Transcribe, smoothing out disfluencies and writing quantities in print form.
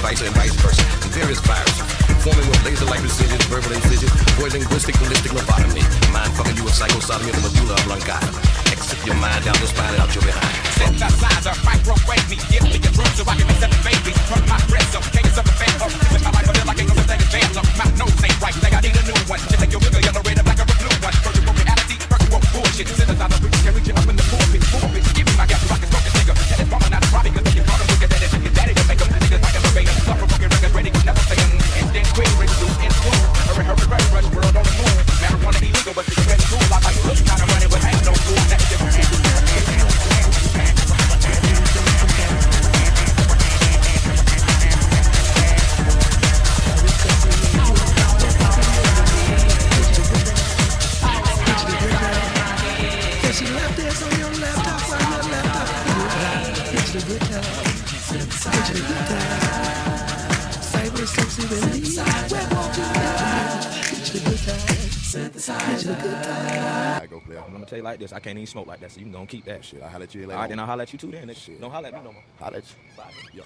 vice and vice versa, and various viruses, forming with laser-like precision, verbal incision, void linguistic, ballistic lobotomy, mind fucking you with psychosodomy of the medulla oblongata. Exit your mind down the spine and out your behind. Synthesizer, microwave me, give me a drum so I can accept babies from my breast up. Can't get something fast up, with my life I feel like ain't gonna take advance up. My nose ain't right, think I need a new one. Just take your bigger yellow, red, black, or blue one. Virtual reality, virtual bullshit. Synthesizer, we can reach it up in the pulpit, give me my gas so I can smoke this nigga. And it's bombing out the body, cause if you call him, look at that, it's your daddy to make him. Niggas like a verbatim, suffer broken records, ready, you never say him. And then queen, ready to in school. Hurry, rush, world on the moon. Marijuana illegal, but it's red cool. I like look, kind of running with ain't no fool. That's different. I go play. I'm gonna tell you like this, I can't even smoke like that, so you can go and keep that. Shit, I'll holler at you later. Alright, then I'll holler at you too then, nigga. Shit. Don't holler at me no more. Holler at you. Bye. Yo.